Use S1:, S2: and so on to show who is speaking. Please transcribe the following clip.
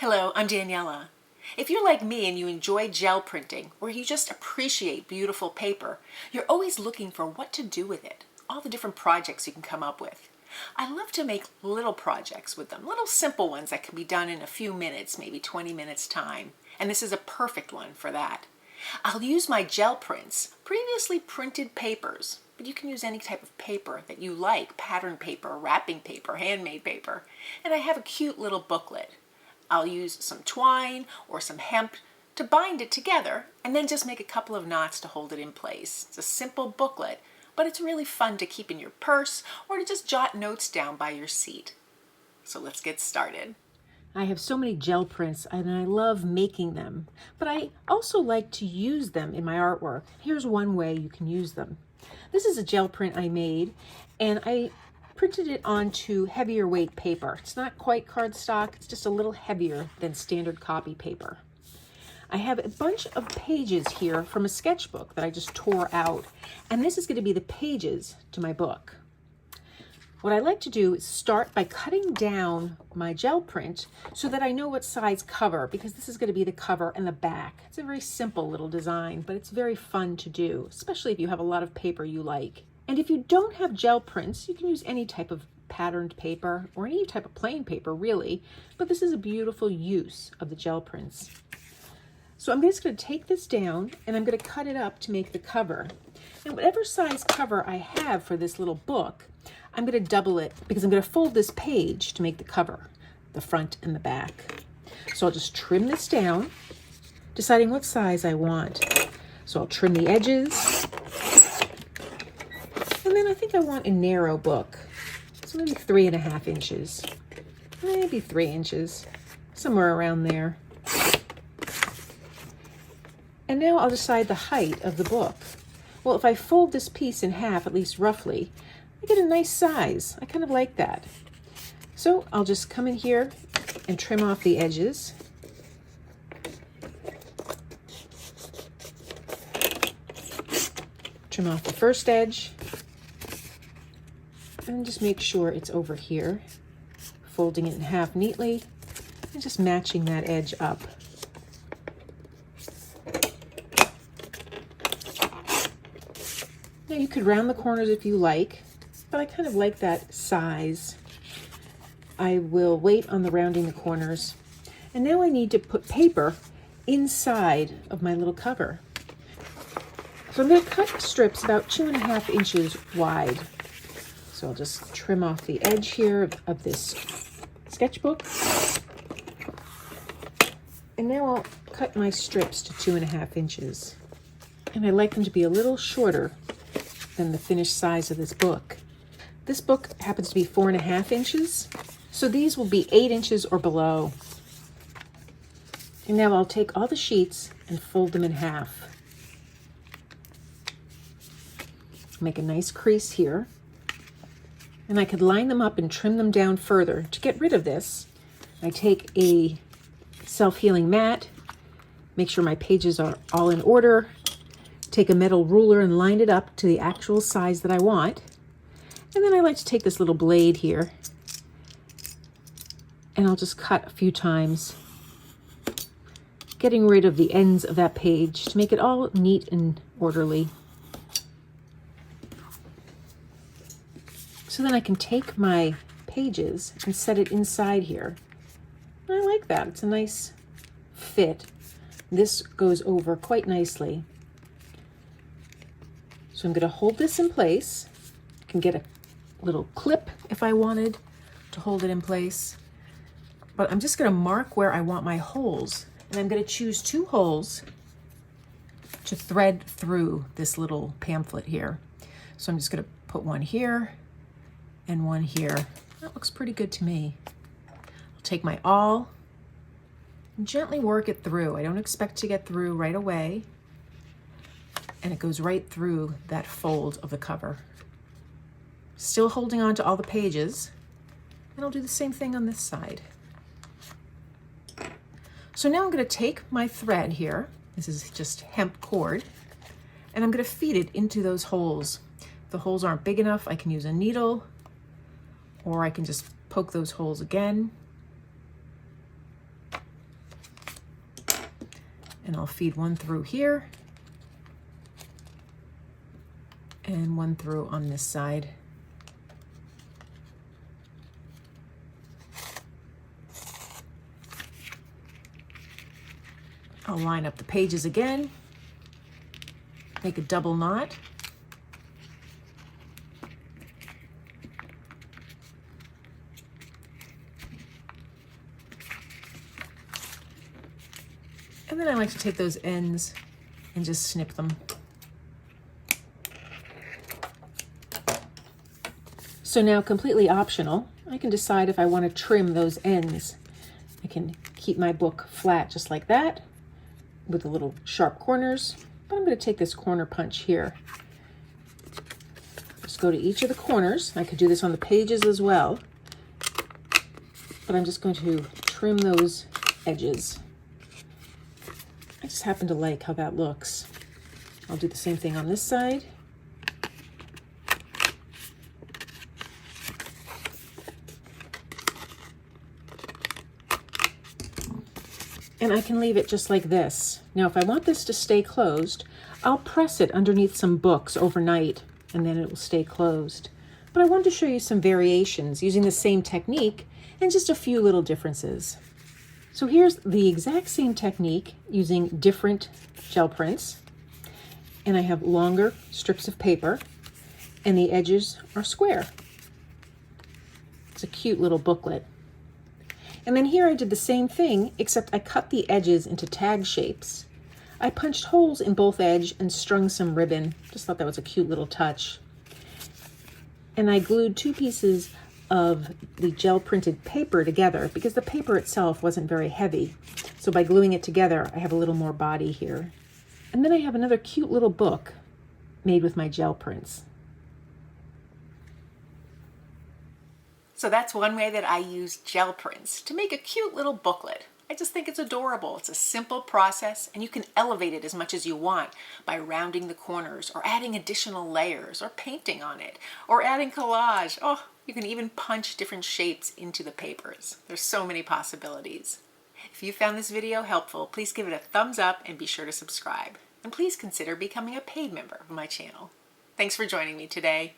S1: Hello, I'm Daniela. If you're like me and you enjoy gel printing, or you just appreciate beautiful paper, you're always looking for what to do with it, all the different projects you can come up with. I love to make little projects with them, little simple ones that can be done in a few minutes, maybe 20 minutes time, and this is a perfect one for that. I'll use my gel prints, previously printed papers, but you can use any type of paper that you like, pattern paper, wrapping paper, handmade paper, and I have a cute little booklet. I'll use some twine or some hemp to bind it together and then just make a couple of knots to hold it in place. It's a simple booklet, but it's really fun to keep in your purse or to just jot notes down by your seat. So let's get started. I have so many gel prints and I love making them, but I also like to use them in my artwork. Here's one way you can use them. This is a gel print I made and I printed it onto heavier weight paper. It's not quite cardstock, it's just a little heavier than standard copy paper. I have a bunch of pages here from a sketchbook that I just tore out, and this is going to be the pages to my book. What I like to do is start by cutting down my gel print so that I know what size cover, because this is going to be the cover and the back. It's a very simple little design, but it's very fun to do, especially if you have a lot of paper you like. And if you don't have gel prints, you can use any type of patterned paper or any type of plain paper really, but this is a beautiful use of the gel prints. So I'm just going to take this down and I'm going to cut it up to make the cover. And whatever size cover I have for this little book, I'm going to double it because I'm going to fold this page to make the cover, the front and the back. So I'll just trim this down, deciding what size I want. So I'll trim the edges. And then I think I want a narrow book, so maybe 3.5 inches, maybe 3 inches, somewhere around there. And now I'll decide the height of the book. Well, if I fold this piece in half, at least roughly, I get a nice size. I kind of like that. So I'll just come in here and trim off the edges. Trim off the first edge. And just make sure it's over here, folding it in half neatly and just matching that edge up. Now you could round the corners if you like, but I kind of like that size. I will wait on the rounding the corners. And now I need to put paper inside of my little cover. So I'm going to cut strips about 2.5 inches wide. So I'll just trim off the edge here of this sketchbook. And now I'll cut my strips to 2.5 inches. And I like them to be a little shorter than the finished size of this book. This book happens to be 4.5 inches, so these will be 8 inches or below. And now I'll take all the sheets and fold them in half. Make a nice crease here. And I could line them up and trim them down further. To get rid of this, I take a self-healing mat, make sure my pages are all in order, take a metal ruler and line it up to the actual size that I want. And then I like to take this little blade here and I'll just cut a few times, getting rid of the ends of that page to make it all neat and orderly. So then I can take my pages and set it inside here. And I like that. It's a nice fit. This goes over quite nicely. So I'm going to hold this in place. I can get a little clip if I wanted to hold it in place. But I'm just going to mark where I want my holes. And I'm going to choose 2 holes to thread through this little pamphlet here. So I'm just going to put one here and one here. That looks pretty good to me. I'll take my awl and gently work it through. I don't expect to get through right away. And it goes right through that fold of the cover. Still holding on to all the pages. And I'll do the same thing on this side. So now I'm going to take my thread here. This is just hemp cord. And I'm going to feed it into those holes. If the holes aren't big enough, I can use a needle, or I can just poke those holes again. And I'll feed one through here and one through on this side. I'll line up the pages again, make a double knot. And then I like to take those ends and just snip them. So now, completely optional, I can decide if I want to trim those ends. I can keep my book flat just like that with the little sharp corners, but I'm going to take this corner punch here. Just go to each of the corners. I could do this on the pages as well, but I'm just going to trim those edges. I just happen to like how that looks. I'll do the same thing on this side. And I can leave it just like this. Now, if I want this to stay closed, I'll press it underneath some books overnight, and then it will stay closed. But I wanted to show you some variations using the same technique and just a few little differences. So here's the exact same technique using different gel prints. And I have longer strips of paper, and the edges are square. It's a cute little booklet. And then here I did the same thing, except I cut the edges into tag shapes. I punched holes in both edges and strung some ribbon. Just thought that was a cute little touch. And I glued 2 pieces of the gel printed paper together because the paper itself wasn't very heavy. So by gluing it together, I have a little more body here. And then I have another cute little book made with my gel prints. So that's one way that I use gel prints to make a cute little booklet. I just think it's adorable. It's a simple process, and you can elevate it as much as you want by rounding the corners or adding additional layers or painting on it or adding collage. Oh, you can even punch different shapes into the papers. There's so many possibilities. If you found this video helpful, please give it a thumbs up and be sure to subscribe. And please consider becoming a paid member of my channel. Thanks for joining me today.